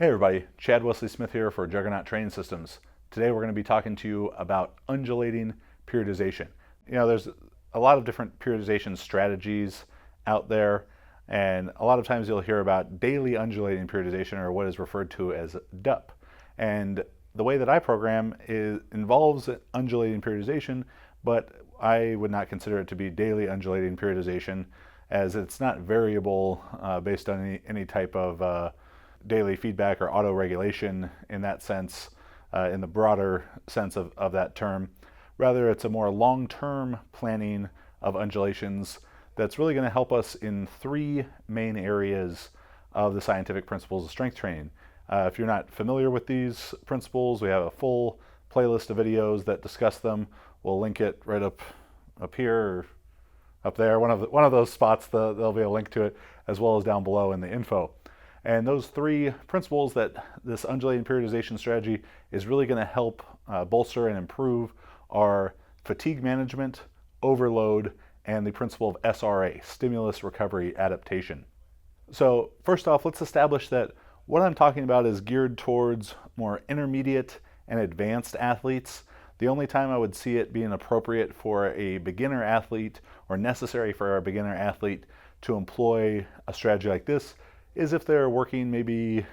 Hey everybody, Wesley Smith here for Juggernaut Training Systems. Today we're going to be talking to you about undulating periodization. There's a lot of different periodization strategies out there, and a lot of times you'll hear about daily undulating periodization, or what is referred to as DUP. And the way that I program involves undulating periodization, but I would not consider it to be daily undulating periodization, as it's not variable based on any type of daily feedback or auto-regulation in that sense, in the broader sense of that term. Rather, it's a more long-term planning of undulations that's really going to help us in three main areas of the scientific principles of strength training. If you're not familiar with these principles, we have a full playlist of videos that discuss them. We'll link it right up here or up there, one of those spots. There'll be a link to it, as well as down below in the info. And those three principles that this undulating periodization strategy is really going to help bolster and improve are fatigue management, overload, and the principle of SRA, stimulus recovery adaptation. So first off, let's establish that what I'm talking about is geared towards more intermediate and advanced athletes. The only time I would see it being appropriate for a beginner athlete, or necessary for a beginner athlete, to employ a strategy like this is if they're working maybe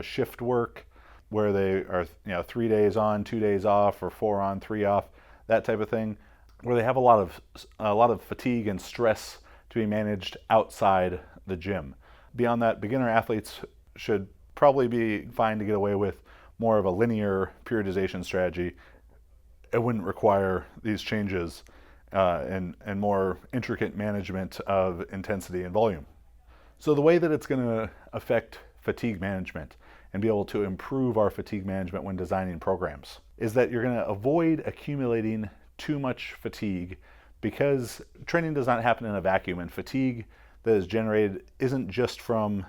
shift work, where they are 3 days on, 2 days off, or 4 on, 3 off, that type of thing, where they have a lot of fatigue and stress to be managed outside the gym. Beyond that, beginner athletes should probably be fine to get away with more of a linear periodization strategy. It wouldn't require these changes and more intricate management of intensity and volume. So the way that it's going to affect fatigue management and be able to improve our fatigue management when designing programs is that you're going to avoid accumulating too much fatigue, because training does not happen in a vacuum, and fatigue that is generated isn't just from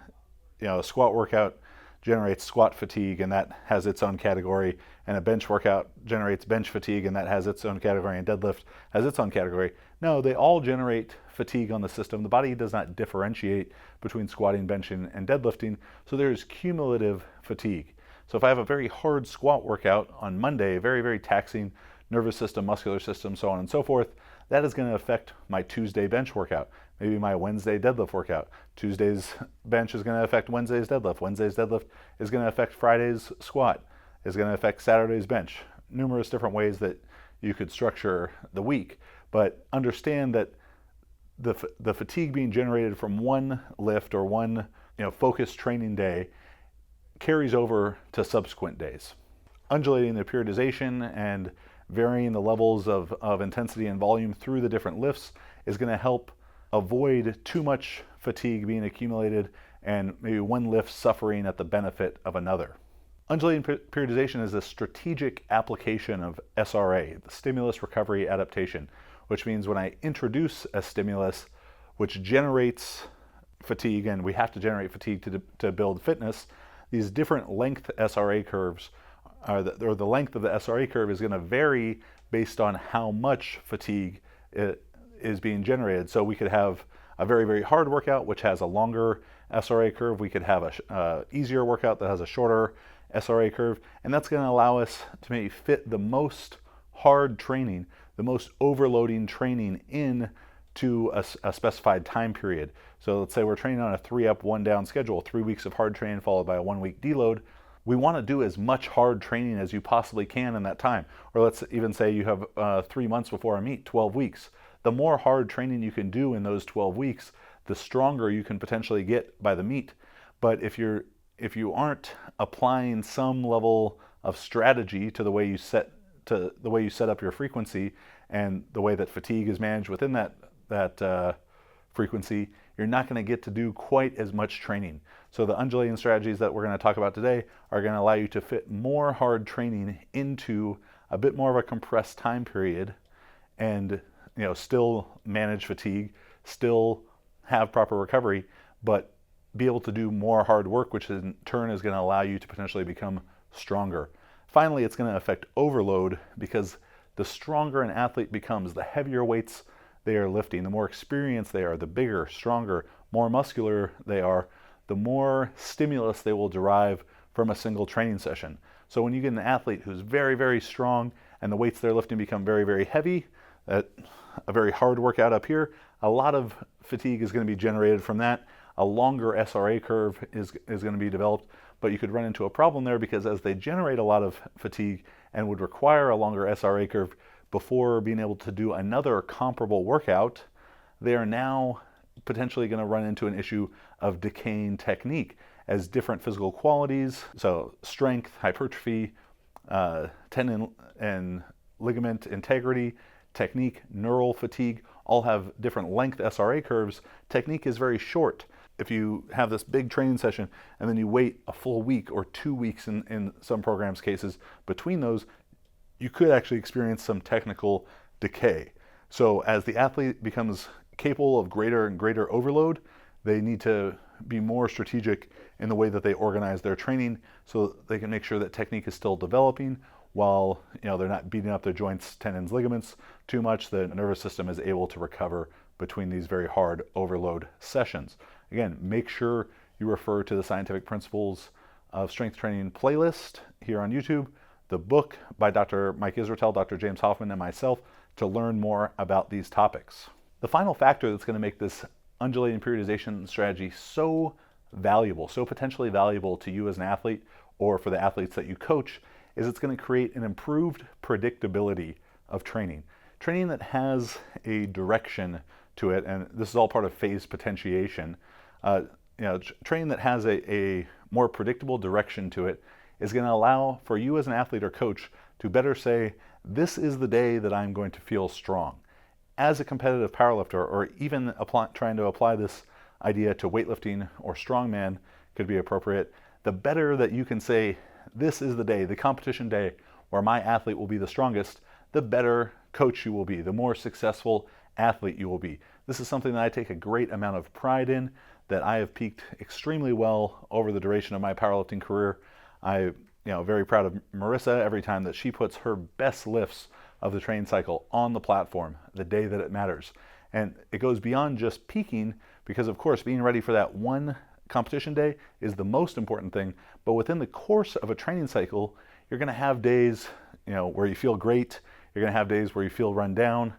a squat workout generates squat fatigue and that has its own category, and a bench workout generates bench fatigue and that has its own category, and deadlift has its own category. No, they all generate fatigue on the system. The body does not differentiate between squatting, benching, and deadlifting, so there's cumulative fatigue. So if I have a very hard squat workout on Monday, very, very taxing nervous system, muscular system, so on and so forth, that is going to affect my Tuesday bench workout, maybe my Wednesday deadlift workout. Tuesday's bench is going to affect Wednesday's deadlift. Wednesday's deadlift is going to affect Friday's squat, is going to affect Saturday's bench. Numerous different ways that you could structure the week, but understand that the fatigue being generated from one lift or one focused training day carries over to subsequent days. Undulating the periodization and varying the levels of intensity and volume through the different lifts is going to help avoid too much fatigue being accumulated and maybe one lift suffering at the benefit of another. Undulating periodization is a strategic application of SRA, the stimulus recovery adaptation, which means when I introduce a stimulus which generates fatigue, and we have to generate fatigue to build fitness, these different length SRA curves, the length of the SRA curve is going to vary based on how much fatigue is being generated. So we could have a very, very hard workout which has a longer SRA curve. We could have a easier workout that has a shorter SRA curve, and that's going to allow us to maybe fit the most hard training, the most overloading training in to a specified time period. So let's say we're training on a 3-up, 1-down schedule, 3 weeks of hard training followed by a 1-week deload. We want to do as much hard training as you possibly can in that time. Or let's even say you have 3 months before a meet, 12 weeks. The more hard training you can do in those 12 weeks, the stronger you can potentially get by the meet. But if you aren't applying some level of strategy to the way you set up your frequency and the way that fatigue is managed within that frequency, you're not going to get to do quite as much training. So the undulating strategies that we're going to talk about today are going to allow you to fit more hard training into a bit more of a compressed time period, and still manage fatigue, still have proper recovery, but be able to do more hard work, which in turn is going to allow you to potentially become stronger. Finally, it's going to affect overload, because the stronger an athlete becomes, the heavier weights they are lifting, the more experienced they are, the bigger, stronger, more muscular they are, the more stimulus they will derive from a single training session. So when you get an athlete who's very, very strong and the weights they're lifting become very, very heavy, a very hard workout up here, a lot of fatigue is going to be generated from that. A longer SRA curve is going to be developed, but you could run into a problem there because as they generate a lot of fatigue and would require a longer SRA curve before being able to do another comparable workout, they are now potentially going to run into an issue of decaying technique as different physical qualities, so strength, hypertrophy, tendon and ligament integrity, technique, neural fatigue, all have different length SRA curves. Technique is very short. If you have this big training session and then you wait a full week or 2 weeks in some programs' cases between those, you could actually experience some technical decay. So as the athlete becomes capable of greater and greater overload, they need to be more strategic in the way that they organize their training so they can make sure that technique is still developing while they're not beating up their joints, tendons, ligaments too much. The nervous system is able to recover between these very hard overload sessions. Again, make sure you refer to the Scientific Principles of Strength Training playlist here on YouTube, the book by Dr. Mike Israetel, Dr. James Hoffman, and myself to learn more about these topics. The final factor that's going to make this undulating periodization strategy so valuable, so potentially valuable to you as an athlete or for the athletes that you coach, is it's going to create an improved predictability of training. Training that has a direction to it, and this is all part of phase potentiation. Training that has a more predictable direction to it is going to allow for you as an athlete or coach to better say, this is the day that I'm going to feel strong. As a competitive powerlifter, or even trying to apply this idea to weightlifting or strongman could be appropriate, the better that you can say, this is the day, the competition day, where my athlete will be the strongest, the better coach you will be, the more successful athlete you will be. This is something that I take a great amount of pride in, that I have peaked extremely well over the duration of my powerlifting career. I'm very proud of Marissa every time that she puts her best lifts of the training cycle on the platform the day that it matters. And it goes beyond just peaking, because of course being ready for that one competition day is the most important thing. But within the course of a training cycle, you're going to have days where you feel great. You're going to have days where you feel run down,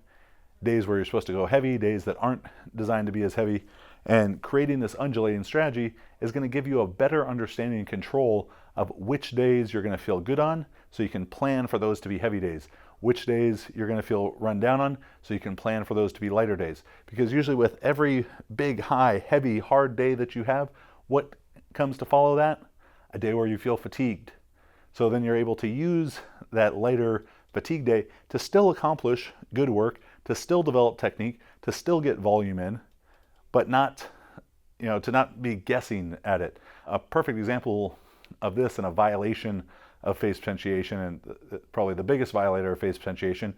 days where you're supposed to go heavy, days that aren't designed to be as heavy. And creating this undulating strategy is going to give you a better understanding and control of which days you're going to feel good on, so you can plan for those to be heavy days. Which days you're going to feel run down on, so you can plan for those to be lighter days. Because usually with every big, high, heavy, hard day that you have, what comes to follow that? A day where you feel fatigued. So then you're able to use that lighter fatigue day to still accomplish good work, to still develop technique, to still get volume in, but not, to not be guessing at it. A perfect example of this and a violation of phase potentiation, and probably the biggest violator of phase potentiation,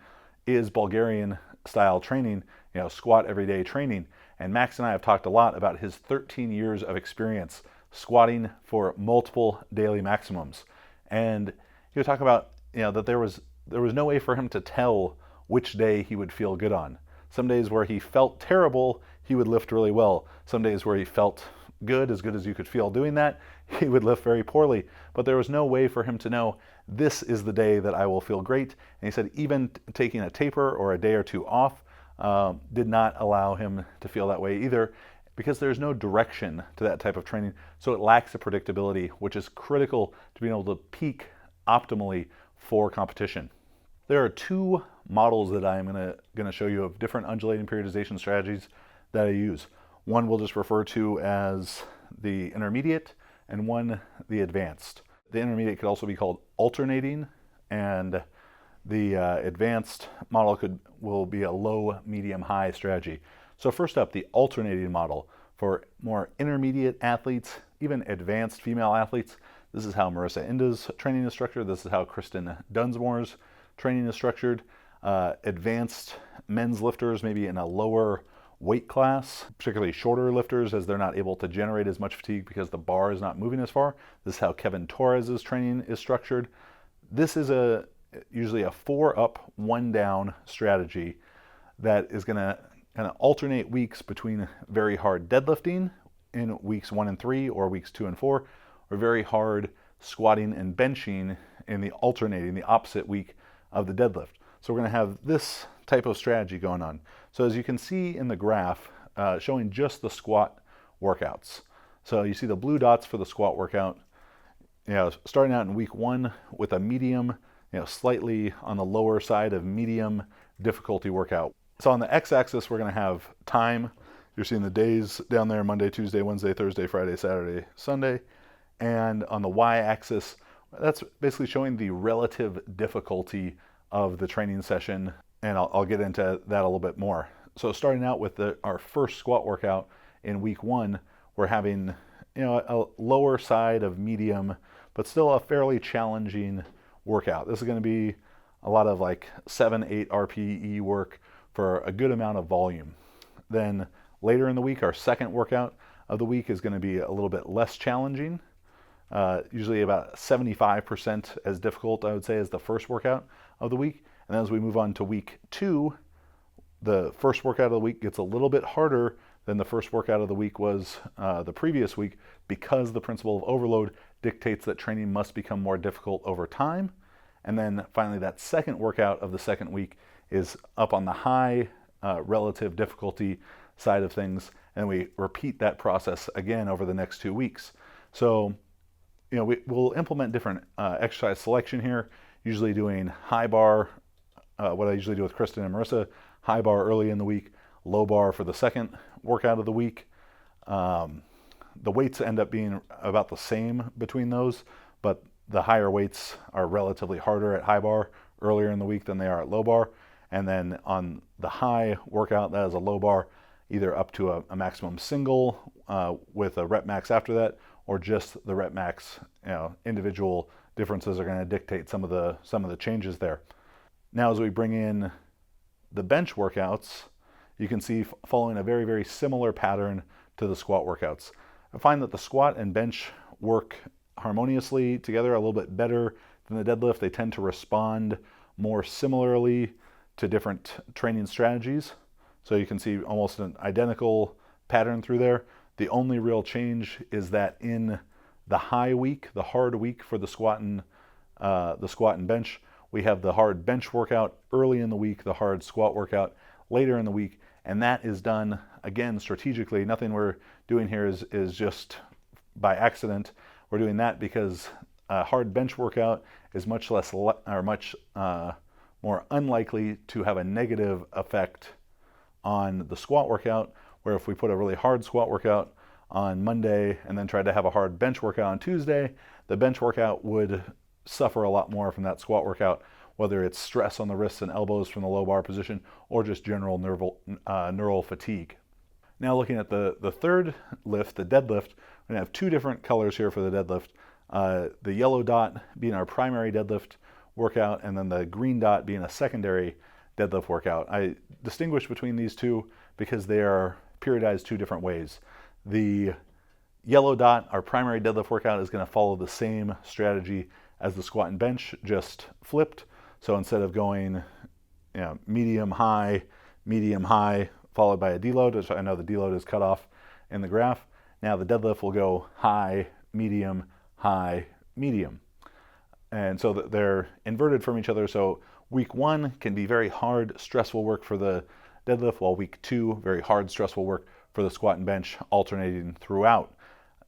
is Bulgarian style training, squat everyday training. And Max and I have talked a lot about his 13 years of experience squatting for multiple daily maximums. And he would talk about, that there was no way for him to tell which day he would feel good on. Some days where he felt terrible, he would lift really well. Some days where he felt good as you could feel doing that, he would lift very poorly. But there was no way for him to know, this is the day that I will feel great. And he said even taking a taper or a day or two off did not allow him to feel that way either, because there's no direction to that type of training. So it lacks a predictability, which is critical to being able to peak optimally for competition. There are two models that I'm going to show you of different undulating periodization strategies that I use. One we'll just refer to as the intermediate, and one the advanced. The intermediate could also be called alternating, and the advanced model will be a low, medium, high strategy. So first up, the alternating model for more intermediate athletes, even advanced female athletes. This is how Marissa Inda's training is structured. This is how Kristen Dunsmore's training is structured. Advanced men's lifters, maybe in a lower weight class, particularly shorter lifters, as they're not able to generate as much fatigue because the bar is not moving as far. This is how Kevin Torres's training is structured. This is usually a 4 up, 1 down strategy that is going to kind of alternate weeks between very hard deadlifting in weeks 1 and 3 or weeks 2 and 4, or very hard squatting and benching in the alternating, the opposite week of the deadlift. So we're going to have this type of strategy going on. So as you can see in the graph, showing just the squat workouts. So you see the blue dots for the squat workout, starting out in week 1 with a medium, slightly on the lower side of medium difficulty workout. So on the x-axis, we're going to have time. You're seeing the days down there: Monday, Tuesday, Wednesday, Thursday, Friday, Saturday, Sunday. And on the y-axis, that's basically showing the relative difficulty of the training session. And I'll get into that a little bit more. So starting out with our first squat workout in week 1, we're having a lower side of medium, but still a fairly challenging workout. This is going to be a lot of like 7-8 RPE work for a good amount of volume. Then later in the week, our second workout of the week is going to be a little bit less challenging, usually about 75% as difficult, I would say, as the first workout of the week. And then as we move on to week 2, the first workout of the week gets a little bit harder than the first workout of the week was the previous week, because the principle of overload dictates that training must become more difficult over time. And then finally, that second workout of the second week is up on the high relative difficulty side of things, and we repeat that process again over the next 2 weeks. So, we'll implement different exercise selection here, usually doing high bar, what I usually do with Kristen and Marissa, high bar early in the week, low bar for the second workout of the week. The weights end up being about the same between those, but the higher weights are relatively harder at high bar earlier in the week than they are at low bar. And then on the high workout, that is a low bar, either up to a maximum single with a rep max after that, or just the rep max. Individual differences are going to dictate some of the changes there. Now, as we bring in the bench workouts, you can see following a very, very similar pattern to the squat workouts. I find that the squat and bench work harmoniously together a little bit better than the deadlift. They tend to respond more similarly to different training strategies. So you can see almost an identical pattern through there. The only real change is that in the high week, the hard week for the squat and bench, we have the hard bench workout early in the week, the hard squat workout later in the week, and that is done, again, strategically. Nothing we're doing here is just by accident. We're doing that because a hard bench workout is much more unlikely to have a negative effect on the squat workout, where if we put a really hard squat workout on Monday and then tried to have a hard bench workout on Tuesday, the bench workout would suffer a lot more from that squat workout, whether it's stress on the wrists and elbows from the low bar position or just general neural fatigue. Now looking at the third lift, the deadlift, we're going to have 2 different colors here for the deadlift. The yellow dot being our primary deadlift workout, and then the green dot being a secondary deadlift workout. I distinguish between these two because they are periodized 2 different ways. The yellow dot, our primary deadlift workout, is going to follow the same strategy as the squat and bench, just flipped. So instead of going medium, high, followed by a deload, which I know the deload is cut off in the graph, now the deadlift will go high, medium, medium. And so they're inverted from each other. So week 1 can be very hard, stressful work for the deadlift, while week 2, very hard, stressful work for the squat and bench, alternating throughout.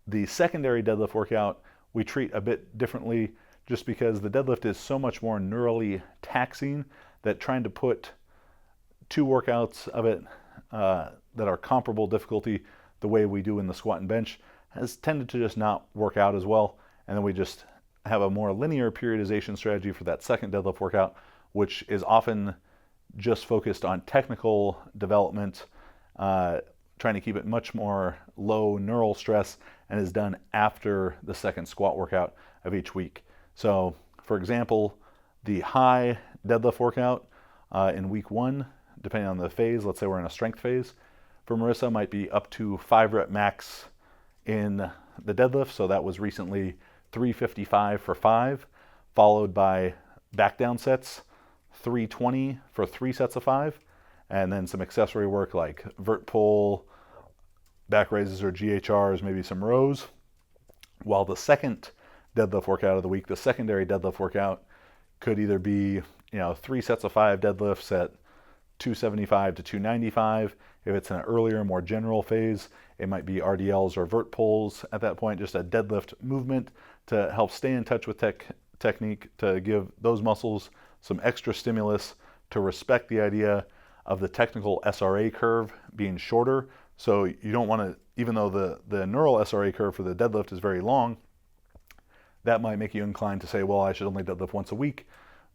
The secondary deadlift workout we treat a bit differently, just because the deadlift is so much more neurally taxing that trying to put 2 workouts of it that are comparable difficulty the way we do in the squat and bench has tended to just not work out as well. And then we just have a more linear periodization strategy for that second deadlift workout, which is often just focused on technical development, trying to keep it much more low neural stress, and is done after the second squat workout of each week. So, for example, the high deadlift workout in week 1, depending on the phase, let's say we're in a strength phase, for Marissa might be up to 5 rep max in the deadlift. So that was recently 355 for 5, followed by back down sets, 320 for 3 sets of 5, and then some accessory work like vert pull, back raises or GHRs, maybe some rows, while the second deadlift workout of the week, the secondary deadlift workout, could either be 3 sets of 5 deadlifts at 275 to 295. If it's an earlier, more general phase, it might be RDLs or vert pulls at that point, just a deadlift movement to help stay in touch with technique, to give those muscles some extra stimulus, to respect the idea of the technical SRA curve being shorter. So you don't want to, even though the neural SRA curve for the deadlift is very long, that might make you inclined to say, well, I should only deadlift once a week.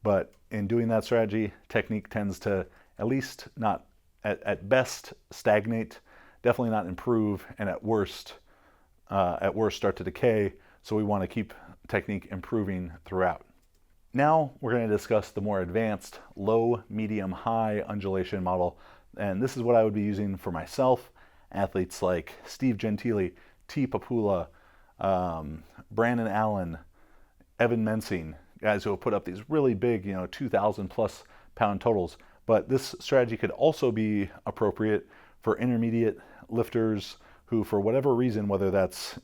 But in doing that strategy, technique tends to at least not, at best, stagnate, definitely not improve, and at worst start to decay. So we want to keep technique improving throughout. Now we're going to discuss the more advanced low, medium, high undulation model. And this is what I would be using for myself. Athletes like Steve Gentili, T. Papula, Brandon Allen, Evan Mensing, guys who have put up these really big, 2,000 plus pound totals. But this strategy could also be appropriate for intermediate lifters who, for whatever reason, whether that's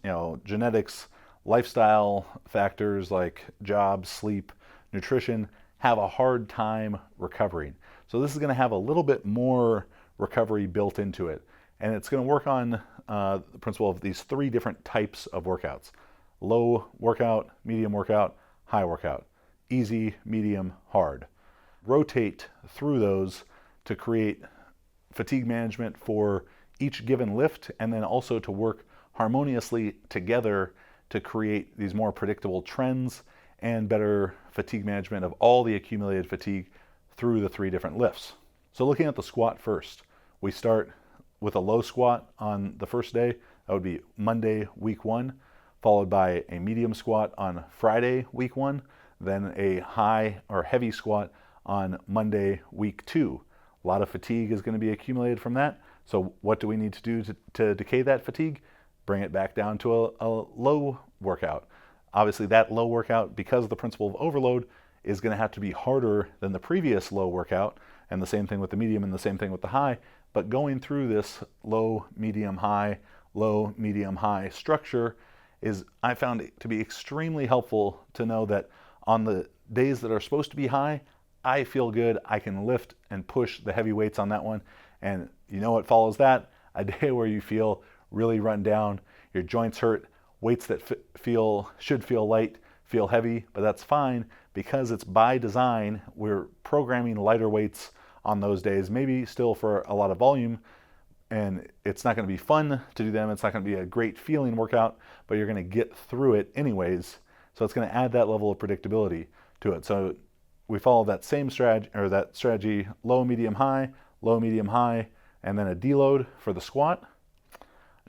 genetics, lifestyle factors like job, sleep, nutrition, have a hard time recovering. So this is going to have a little bit more recovery built into it. And it's going to work on the principle of these 3 different types of workouts: low workout, medium workout, high workout, easy, medium, hard. Rotate through those to create fatigue management for each given lift, and then also to work harmoniously together to create these more predictable trends and better fatigue management of all the accumulated fatigue through the 3 different lifts. So looking at the squat first, we start with a low squat on the first day. That would be Monday, week 1, followed by a medium squat on Friday, week 1, then a high or heavy squat on Monday, week 2. A lot of fatigue is going to be accumulated from that. So what do we need to do to decay that fatigue? Bring it back down to a low workout. Obviously that low workout, because of the principle of overload, is going to have to be harder than the previous low workout, and the same thing with the medium and the same thing with the high. But going through this low, medium, high structure I found it to be extremely helpful to know that on the days that are supposed to be high, I feel good. I can lift and push the heavy weights on that one. And what follows that? A day where you feel really run down, your joints hurt, weights that should feel light feel heavy, but that's fine because it's by design. We're programming lighter weights on those days, maybe still for a lot of volume, and it's not going to be fun to do them. It's not going to be a great feeling workout, but you're going to get through it anyways. So it's going to add that level of predictability to it. So we follow that same strategy, low, medium, high, and then a deload for the squat.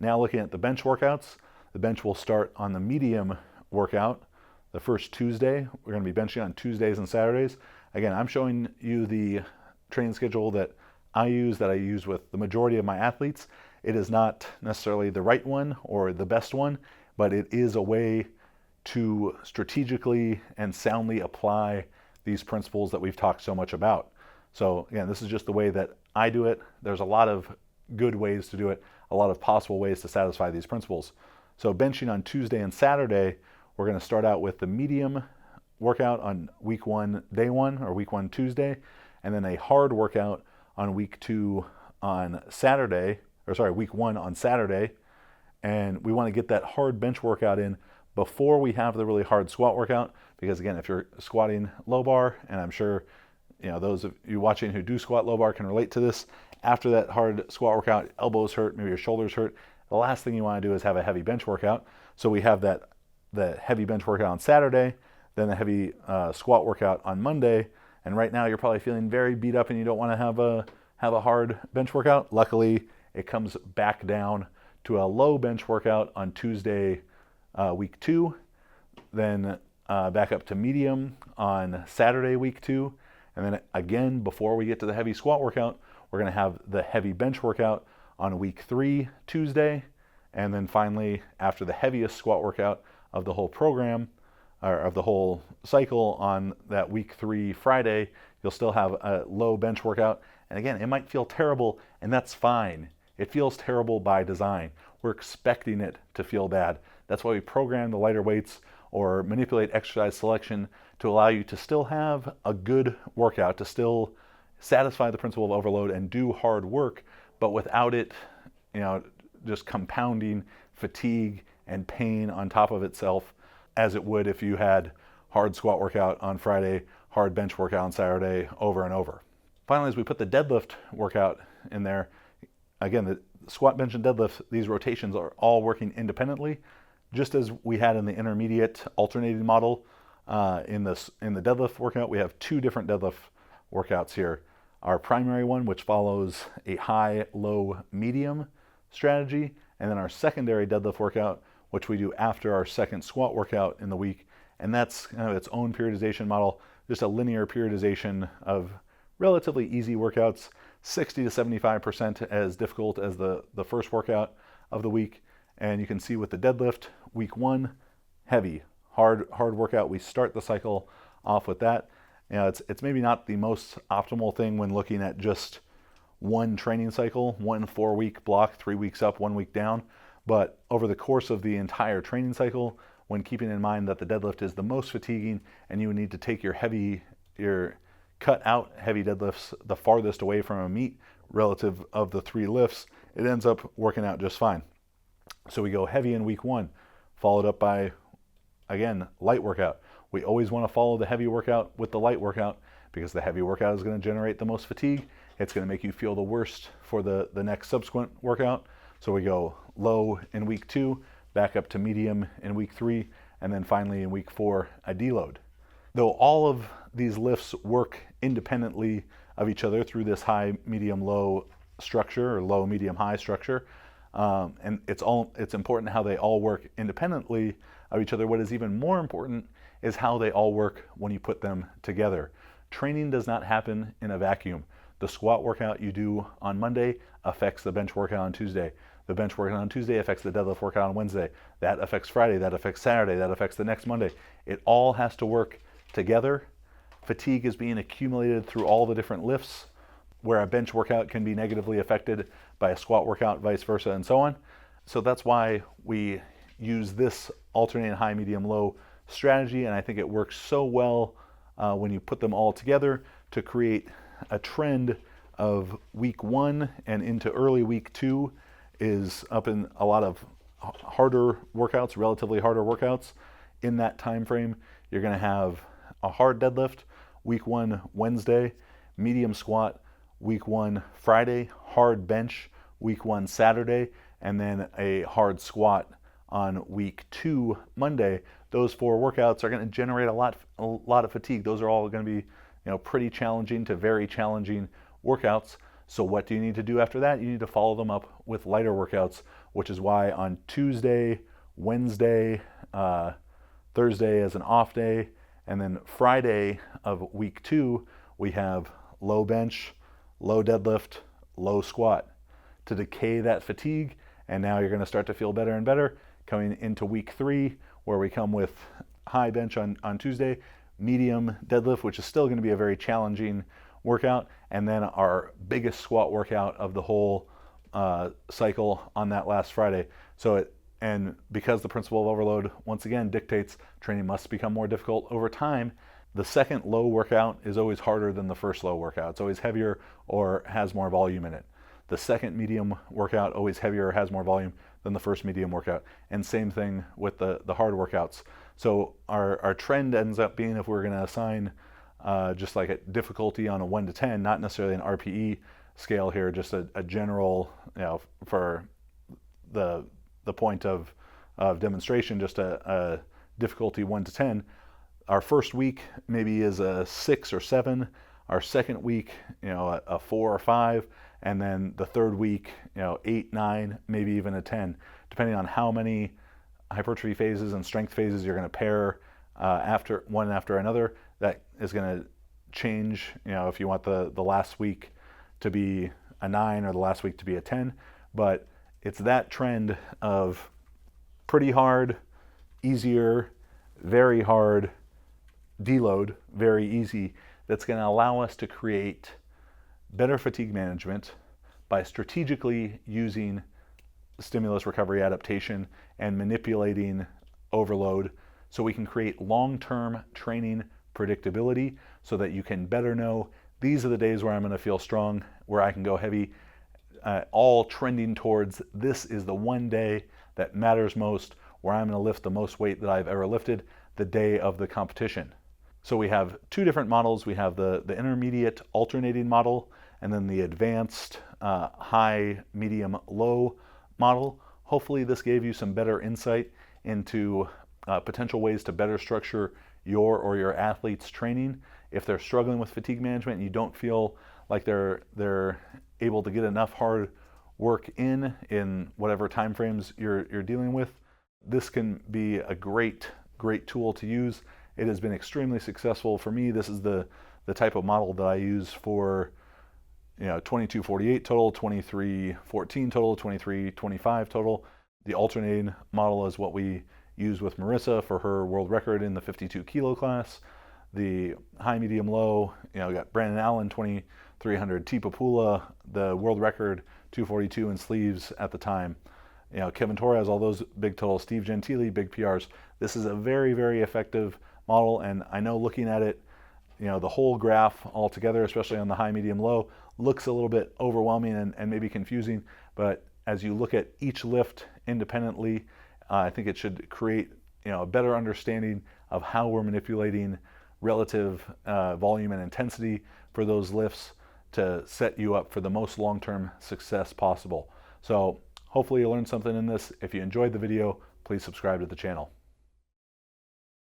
Now looking at the bench workouts, the bench will start on the medium workout the first Tuesday. We're going to be benching on Tuesdays and Saturdays. Again, I'm showing you the training schedule that I use with the majority of my athletes. It is not necessarily the right one or the best one, but it is a way to strategically and soundly apply these principles that we've talked so much about. So again, this is just the way that I do it. There's a lot of good ways to do it, a lot of possible ways to satisfy these principles. So benching on Tuesday and Saturday, we're going to start out with the medium workout on week 1, day 1, or week 1, Tuesday, and then a hard workout on week 2 on Saturday, week 1 on Saturday. And we want to get that hard bench workout in before we have the really hard squat workout, because again, if you're squatting low bar, and I'm sure those of you watching who do squat low bar can relate to this, after that hard squat workout, elbows hurt, maybe your shoulders hurt. The last thing you want to do is have a heavy bench workout. So we have the heavy bench workout on Saturday, then the heavy squat workout on Monday. And right now you're probably feeling very beat up and you don't want to have a hard bench workout. Luckily, it comes back down to a low bench workout on Tuesday, week 2, then back up to medium on Saturday, week 2. And then again, before we get to the heavy squat workout, we're going to have the heavy bench workout on week 3, Tuesday. And then finally, after the heaviest squat workout of the whole program, or of the whole cycle, on that week 3, Friday, you'll still have a low bench workout. And again, it might feel terrible, and that's fine. It feels terrible by design. we're expecting it to feel bad. That's why we program the lighter weights or manipulate exercise selection to allow you to still have a good workout, to still satisfy the principle of overload and do hard work, but without it, just compounding fatigue and pain on top of itself, as it would if you had hard squat workout on Friday, hard bench workout on Saturday, over and over. Finally, as we put the deadlift workout in there, again, the squat, bench, and deadlift, these rotations are all working independently, just as we had in the intermediate alternating model. In the deadlift workout, we have two different deadlift workouts here. Our primary one, which follows a high, low, medium strategy, and then our secondary deadlift workout, which we do after our second squat workout in the week. And that's kind of its own periodization model, just a linear periodization of relatively easy workouts, 60 to 75% as difficult as the first workout of the week. And you can see with the deadlift, week 1, heavy, hard workout. We start the cycle off with that. It's maybe not the most optimal thing when looking at just one training cycle, 1 4-week block, 3 weeks up, 1 week down. But over the course of the entire training cycle, when keeping in mind that the deadlift is the most fatiguing and you would need to take your cut out heavy deadlifts the farthest away from a meet relative of the 3 lifts, it ends up working out just fine. So we go heavy in week 1, followed up by, again, light workout. We always want to follow the heavy workout with the light workout because the heavy workout is going to generate the most fatigue. It's going to make you feel the worst for the next subsequent workout. So we go low in week 2, back up to medium in week 3, and then finally in week 4, a deload. Though all of these lifts work independently of each other through this high, medium, low structure, or low, medium, high structure, and it's important how they all work independently of each other. What is even more important is how they all work when you put them together. Training does not happen in a vacuum. The squat workout you do on Monday affects the bench workout on Tuesday. The bench workout on Tuesday affects the deadlift workout on Wednesday. That affects Friday, that affects Saturday, that affects the next Monday. It all has to work together. Fatigue is being accumulated through all the different lifts, where a bench workout can be negatively affected by a squat workout, vice versa, and so on. So that's why we use this alternating high, medium, low strategy, and I think it works so well when you put them all together to create a trend of week 1 and into early week 2 is up in a lot of harder workouts, relatively harder workouts. In that time frame, you're going to have a hard deadlift, week 1 Wednesday, medium squat, week 1 Friday, hard bench, week 1 Saturday, and then a hard squat on week 2 Monday. Those 4 workouts are going to generate a lot of fatigue. Those are all going to be pretty challenging to very challenging workouts. So what do you need to do after that? You need to follow them up with lighter workouts, which is why on Tuesday, Wednesday, Thursday as an off day, and then Friday of week 2, we have low bench, low deadlift, low squat to decay that fatigue. And now you're going to start to feel better and better coming into week 3, where we come with high bench on Tuesday, medium deadlift, which is still going to be a very challenging workout, and then our biggest squat workout of the whole cycle on that last Friday. And because the principle of overload once again dictates training must become more difficult over time, the second low workout is always harder than the first low workout. It's always heavier or has more volume in it. The second medium workout always heavier or has more volume than the first medium workout. And same thing with the hard workouts. So our trend ends up being, if we're going to assign just like a difficulty on a 1 to 10, not necessarily an RPE scale here, just a general, for the point of demonstration, just a difficulty 1 to 10. Our first week maybe is a 6 or 7. Our second week, a 4 or 5. And then the third week, 8, 9, maybe even a 10, depending on how many hypertrophy phases and strength phases you're going to pair after one after another. That is going to change, if you want the last week to be a 9 or the last week to be a 10. But it's that trend of pretty hard, easier, very hard, deload, very easy, that's going to allow us to create better fatigue management by strategically using stimulus, recovery, adaptation, and manipulating overload so we can create long-term training predictability so that you can better know these are the days where I'm going to feel strong, where I can go heavy, all trending towards this is the one day that matters most, where I'm going to lift the most weight that I've ever lifted the day of the competition. So we have two different models. We have the intermediate alternating model and then the advanced high, medium, low model. Hopefully this gave you some better insight into potential ways to better structure your or your athlete's training. If they're struggling with fatigue management and you don't feel like they're able to get enough hard work in whatever time frames you're dealing with, this can be a great tool to use. It has been extremely successful for me. This is the type of model that I use for 22:48 total, 23:14 total, 23:25 total. The alternating model is what we use with Marissa for her world record in the 52 kilo class. The high, medium, low, we got Brandon Allen, 2300, T. Papula, the world record, 242 in sleeves at the time. Kevin Torres, all those big totals. Steve Gentili, big PRs. This is a very, very effective model, and I know looking at it, the whole graph altogether, especially on the high, medium, low, looks a little bit overwhelming and maybe confusing, but as you look at each lift independently, I think it should create a better understanding of how we're manipulating relative volume and intensity for those lifts to set you up for the most long-term success possible. So hopefully you learned something in this. If you enjoyed the video, please subscribe to the channel.